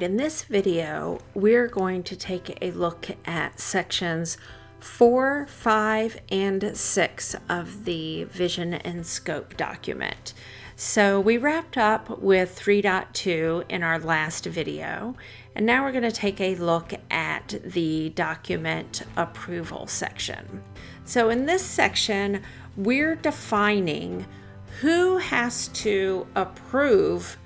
In this video, we're going to take a look at sections 4, 5, and 6 of the Vision and Scope document. So we wrapped up with 3.2 in our last video, and now we're going to take a look at the document approval section. So in this section, we're defining who has to approve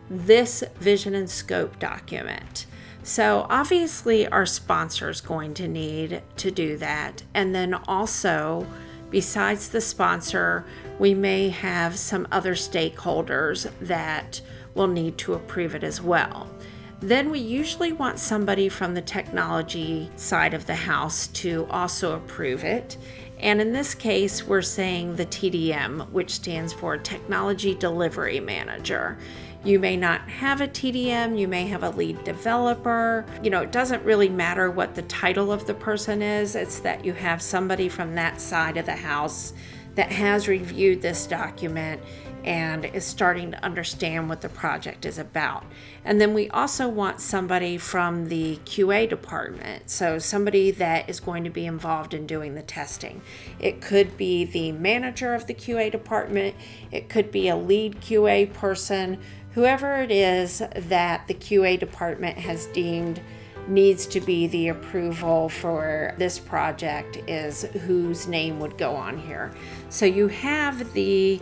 this vision and scope document. So obviously our sponsor is going to need to do that. And then also, besides the sponsor, we may have some other stakeholders that will need to approve it as well. Then we usually want somebody from the technology side of the house to also approve it. And in this case, we're saying the TDM, which stands for Technology Delivery Manager. You may not have a TDM, you may have a lead developer. It doesn't really matter what the title of the person is. It's that you have somebody from that side of the house that has reviewed this document and is starting to understand what the project is about. And then we also want somebody from the QA department, so somebody that is going to be involved in doing the testing. It could be the manager of the QA department, it could be a lead QA person, whoever it is that the QA department has deemed needs to be the approval for this project is whose name would go on here. So you have the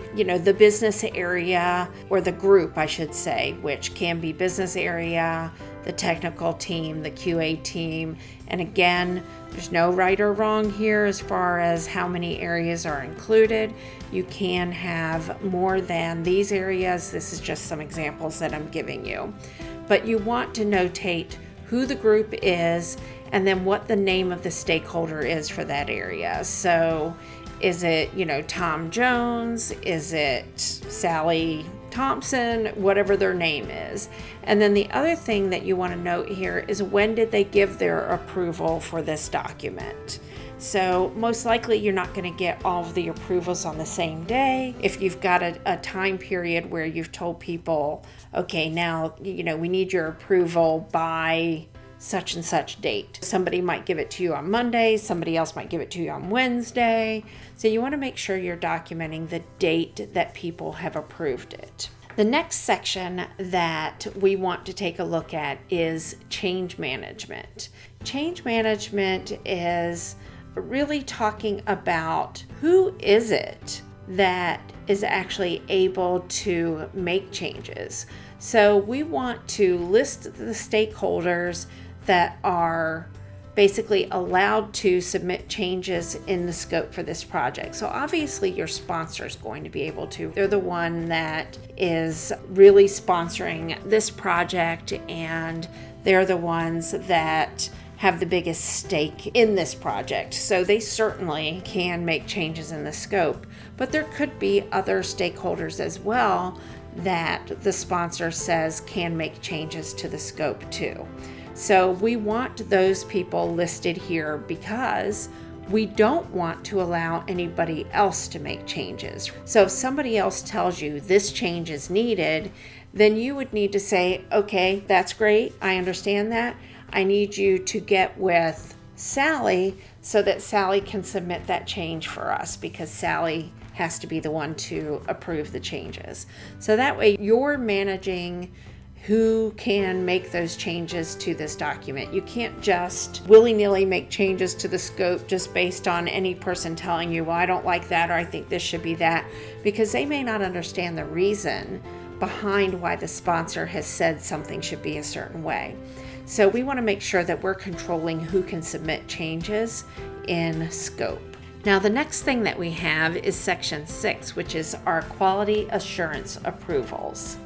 business area, or the group, I should say, which can be business area, the technical team, the QA team. And again, there's no right or wrong here as far as how many areas are included. You can have more than these areas. This is just some examples that I'm giving you. But you want to notate who the group is, and then what the name of the stakeholder is for that area. So is it, Tom Jones? Is it Sally Thompson? Whatever their name is. And then the other thing that you want to note here is when did they give their approval for this document? So most likely you're not going to get all of the approvals on the same day. If you've got a time period where you've told people, okay, now, we need your approval by such and such date. Somebody might give it to you on Monday, somebody else might give it to you on Wednesday. So you want to make sure you're documenting the date that people have approved it. The next section that we want to take a look at is change management. Change management is really talking about who is it that is actually able to make changes. So we want to list the stakeholders that are basically allowed to submit changes in the scope for this project. So obviously your sponsor is going to be able to. They're the one that is really sponsoring this project, and they're the ones that have the biggest stake in this project. So they certainly can make changes in the scope, but there could be other stakeholders as well that the sponsor says can make changes to the scope too. So we want those people listed here because we don't want to allow anybody else to make changes. So if somebody else tells you this change is needed, then you would need to say, okay, that's great, I understand that. I need you to get with Sally so that Sally can submit that change for us, because Sally has to be the one to approve the changes. So that way you're managing who can make those changes to this document. You can't just willy-nilly make changes to the scope just based on any person telling you, well, I don't like that, or I think this should be that, because they may not understand the reason behind why the sponsor has said something should be a certain way. So we want to make sure that we're controlling who can submit changes in scope. Now, the next thing that we have is section 6, which is our quality assurance approvals.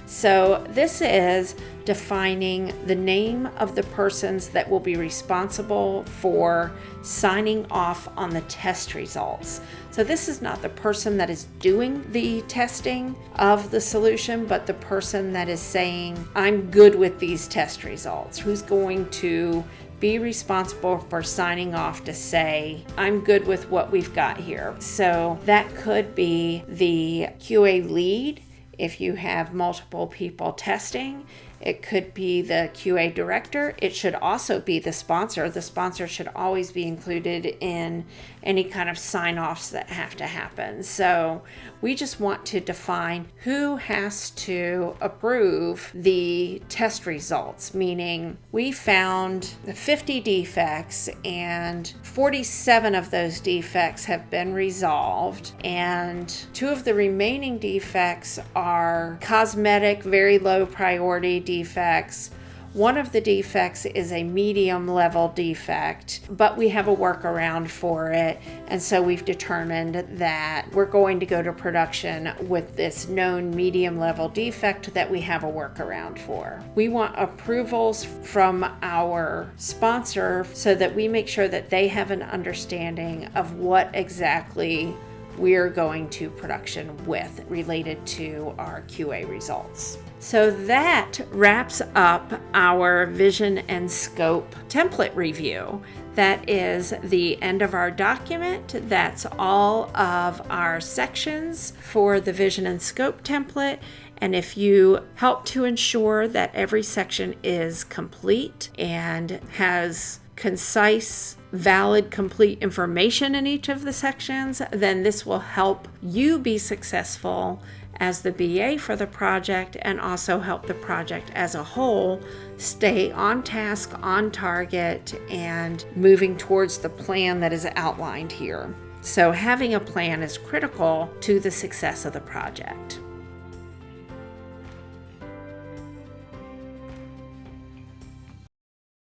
So this is defining the name of the persons that will be responsible for signing off on the test results. So this is not the person that is doing the testing of the solution, but the person that is saying, I'm good with these test results. Who's going to be responsible for signing off to say, I'm good with what we've got here. So that could be the QA lead if you have multiple people testing. It could be the QA director. It should also be the sponsor. The sponsor should always be included in any kind of sign-offs that have to happen. So we just want to define who has to approve the test results, meaning we found 50 defects and 47 of those defects have been resolved, and 2 of the remaining defects are cosmetic, very low priority defects. One of the defects is a medium level defect, but we have a workaround for it. And so we've determined that we're going to go to production with this known medium level defect that we have a workaround for. We want approvals from our sponsor so that we make sure that they have an understanding of what exactly we're going to production with related to our QA results. So that wraps up our vision and scope template review. That is the end of our document. That's all of our sections for the vision and scope template. And if you help to ensure that every section is complete and has concise, valid, complete information in each of the sections, then this will help you be successful as the BA for the project and also help the project as a whole stay on task, on target, and moving towards the plan that is outlined here. So having a plan is critical to the success of the project.